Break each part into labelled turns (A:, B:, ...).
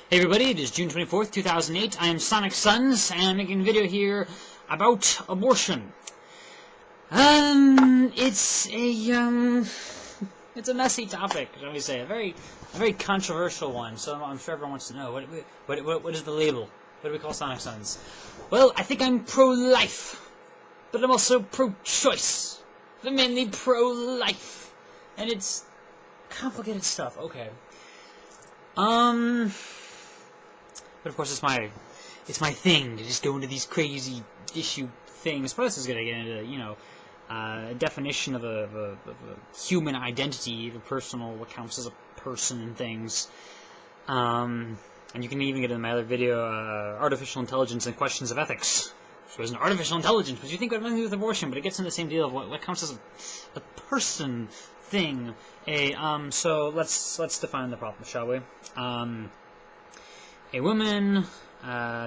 A: Hey everybody, it is June 24th, 2008. I am Sonic Sons, and I'm making a video here about abortion. It's a messy topic, shall we say, a very controversial one. So I'm sure everyone wants to know what is the label? What do we call Sonic Sons? Well, I think I'm pro-life, but I'm also pro-choice. I'm mainly pro-life, and it's complicated stuff. Okay. But of course, it's my thing to just go into these crazy issue things. Plus, it's gonna get into a definition of a human identity, the personal, what counts as a person and things. And you can even get into my other video, artificial intelligence and questions of ethics. So there's an artificial intelligence, but you think it has nothing to do with abortion, but it gets into the same deal of what counts as a person thing. So let's define the problem, shall we? A woman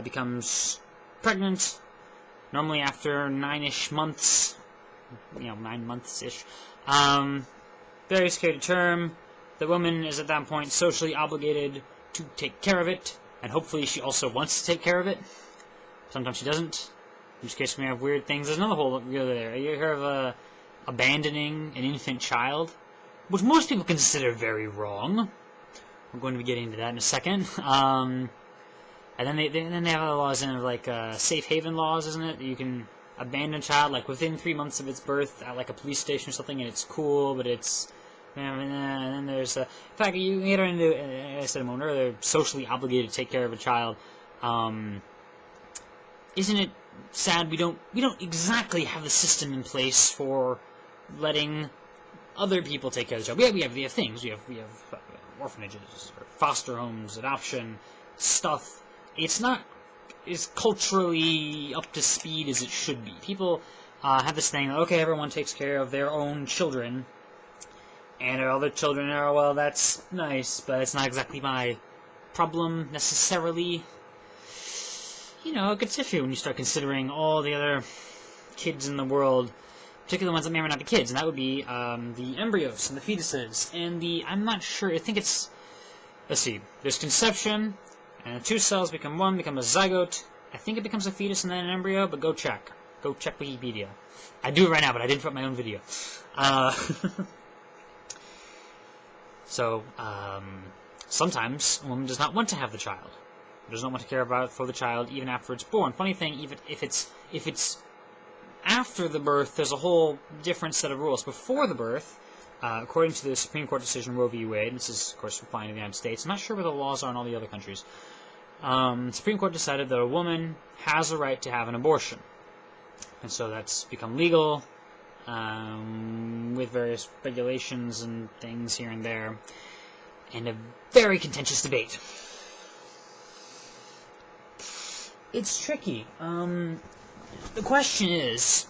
A: becomes pregnant, normally after 9-ish months, 9 months-ish. Very scary term. The woman is at that point socially obligated to take care of it, and hopefully she also wants to take care of it. Sometimes she doesn't, in which case we have weird things. There's another whole deal there. You hear of abandoning an infant child, which most people consider very wrong. We're going to be getting into that in a second. And then they have other laws in like safe haven laws, isn't it? You can abandon a child like within 3 months of its birth at like a police station or something, and it's cool, but it's and then there's in fact you get into I said a moment earlier, socially obligated to take care of a child. Isn't it sad we don't exactly have the system in place for letting other people take care of the child? We have things. We have orphanages, or foster homes, adoption, stuff. It's not as culturally up to speed as it should be. People have this thing, okay, everyone takes care of their own children, and their other children are, well, that's nice, but it's not exactly my problem, necessarily. It gets iffy when you start considering all the other kids in the world, particularly the ones that may or may not be kids, and that would be the embryos and the fetuses, and I'm not sure, I think it's, let's see, there's conception, and the two cells become one, become a zygote. I think it becomes a fetus and then an embryo, but go check. Go check Wikipedia. I do it right now, but I didn't put my own video. Sometimes a woman does not want to have the child. Does not want to care for the child even after it's born. Funny thing, even if it's after the birth, there's a whole different set of rules. Before the birth, according to the Supreme Court decision Roe v. Wade, this is, of course, applying to the United States. I'm not sure what the laws are in all the other countries. The Supreme Court decided that a woman has a right to have an abortion. And so that's become legal, with various regulations and things here and there, and a very contentious debate. It's tricky. The question is,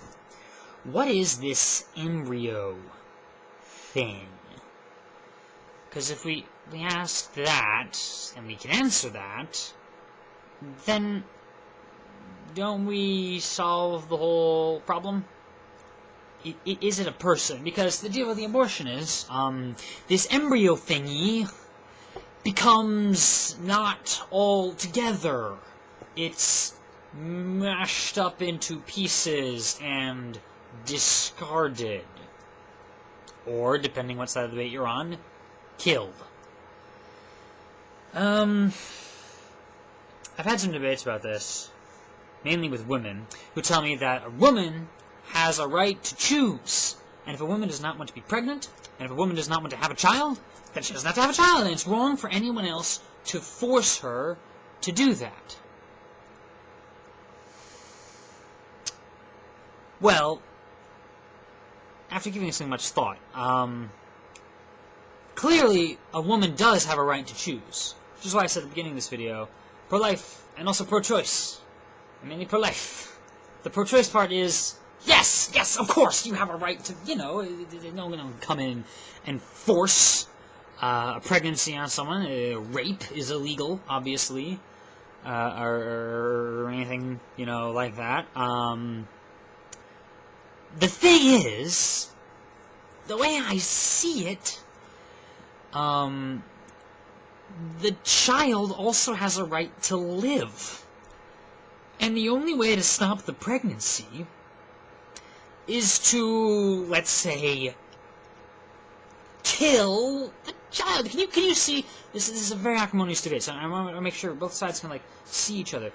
A: what is this embryo thing? Because if we ask that, and we can answer that, then don't we solve the whole problem? Is it a person? Because the deal with the abortion is, this embryo thingy becomes not all together. It's mashed up into pieces and discarded. Or, depending what side of the debate you're on, killed. I've had some debates about this, mainly with women, who tell me that a woman has a right to choose. And if a woman does not want to be pregnant, and if a woman does not want to have a child, then she doesn't have to have a child, and it's wrong for anyone else to force her to do that. Well, after giving this much thought, clearly a woman does have a right to choose. Which is why I said at the beginning of this video, pro-life and also pro-choice. I'm mainly pro-life. The pro-choice part is, yes, of course, you have a right to, no one will come in and force a pregnancy on someone. Rape is illegal, obviously, or anything, like that. The thing is, the way I see it, the child also has a right to live. And the only way to stop the pregnancy is to, let's say, kill the child. Can you see? This is a very acrimonious debate, so I want to make sure both sides can, like, see each other.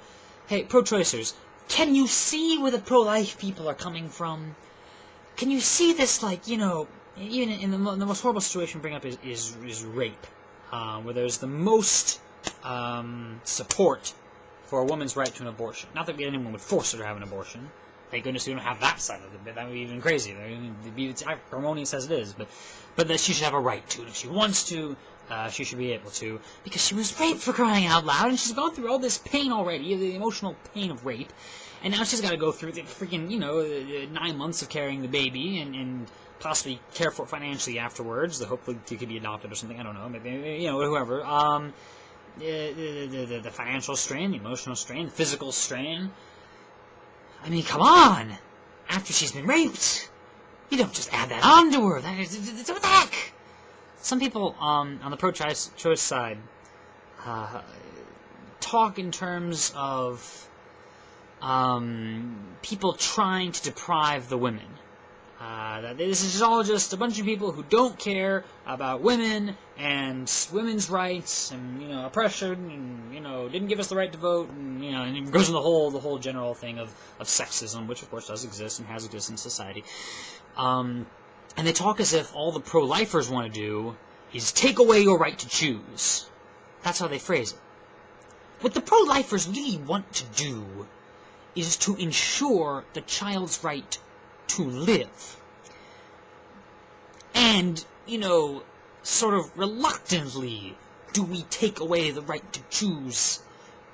A: Hey, pro-choicers, can you see where the pro-life people are coming from? Can you see this, like, you know, even in the most horrible situation we bring up is rape, where there's the most support for a woman's right to an abortion. Not that anyone would force her to have an abortion. Thank goodness we don't have that side of it. That would be even crazier. It's harmonious as it is, but that she should have a right to, and if she wants to, she should be able to, because she was raped, for crying out loud, and she's gone through all this pain already, the emotional pain of rape, and now she's got to go through the freaking, 9 months of carrying the baby, and possibly care for it financially afterwards. Hopefully it could be adopted or something. I don't know. Maybe, whoever. The financial strain, the emotional strain, the physical strain. I mean, come on! After she's been raped, you don't just add that on to her. What the heck? Some people on the pro-choice side talk in terms of people trying to deprive the women. This is all just a bunch of people who don't care about women and women's rights and oppression and didn't give us the right to vote and and it goes in the whole general thing of sexism, which of course does exist and has existed in society. And they talk as if all the pro-lifers want to do is take away your right to choose. That's how they phrase it. What the pro-lifers really want to do is to ensure the child's right to live. And, sort of reluctantly do we take away the right to choose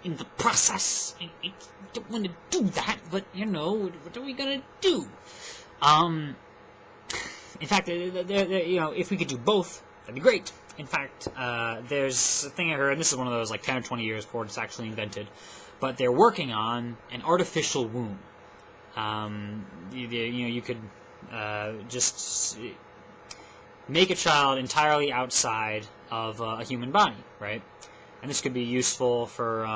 A: in the process. I don't want to do that, but, what are we going to do? In fact, if we could do both, that'd be great. In fact, there's a thing I heard, and this is one of those, 10 or 20 years before it's actually invented, but they're working on an artificial womb. You could just make a child entirely outside of a human body, right? And this could be useful for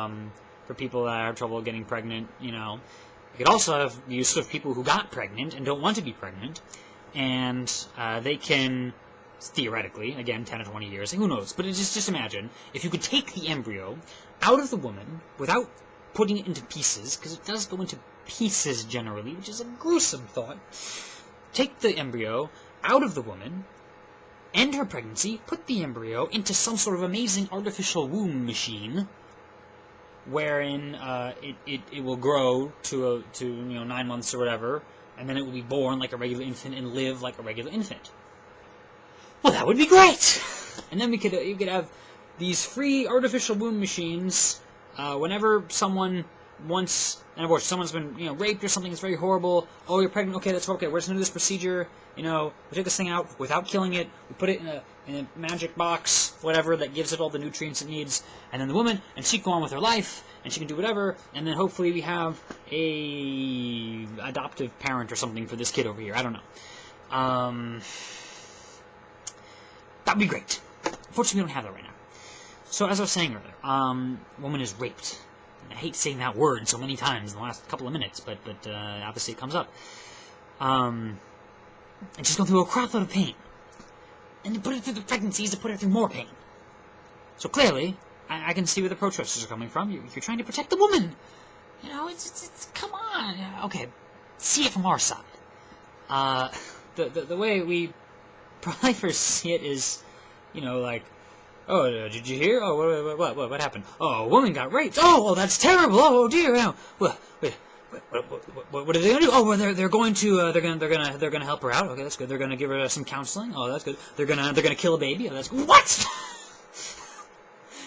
A: people that have trouble getting pregnant. It could also have use of people who got pregnant and don't want to be pregnant, and they can theoretically, again, 10 or 20 years, who knows? But just imagine if you could take the embryo out of the woman without putting it into pieces, because it does go into pieces generally, which is a gruesome thought. Take the embryo out of the woman, end her pregnancy, put the embryo into some sort of amazing artificial womb machine, wherein it will grow to 9 months or whatever, and then it will be born like a regular infant and live like a regular infant. Well, that would be great! And then you could have these free artificial womb machines whenever someone wants an abortion. Someone's been, raped or something. It's very horrible. Oh, you're pregnant. Okay, that's okay. We're just gonna do this procedure. We take this thing out without killing it. We put it in a magic box, whatever, that gives it all the nutrients it needs. And then the woman, and she can go on with her life, and she can do whatever. And then hopefully we have a adoptive parent or something for this kid over here. I don't know. That'd be great. Unfortunately, we don't have that right now. So as I was saying earlier, woman is raped. I hate saying that word so many times in the last couple of minutes, but obviously it comes up. And she's going through a crap load of pain. And to put her through the pregnancies to put her through more pain. So clearly, I can see where the pro-choicers are coming from. You're trying to protect the woman. It's come on. Okay, see it from our side. The way we pro-lifers see it is, oh, did you hear? Oh, what happened? Oh, a woman got raped. Oh, that's terrible. Oh, dear. Well, wait, what are they gonna do? Oh, well, they're going to they're gonna help her out. Okay, that's good. They're gonna give her some counseling. Oh, that's good. They're gonna kill a baby. Oh, that's good. What?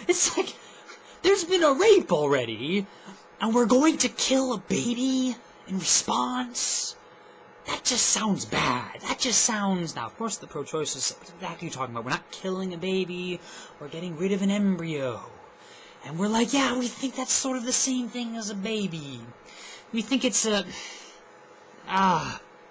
A: It's like there's been a rape already, and we're going to kill a baby in response. That just sounds bad. That just sounds... Now, of course, the pro-choicers... What exactly are you talking about? We're not killing a baby. We're getting rid of an embryo. And we're like, yeah, we think that's sort of the same thing as a baby. We think it's a...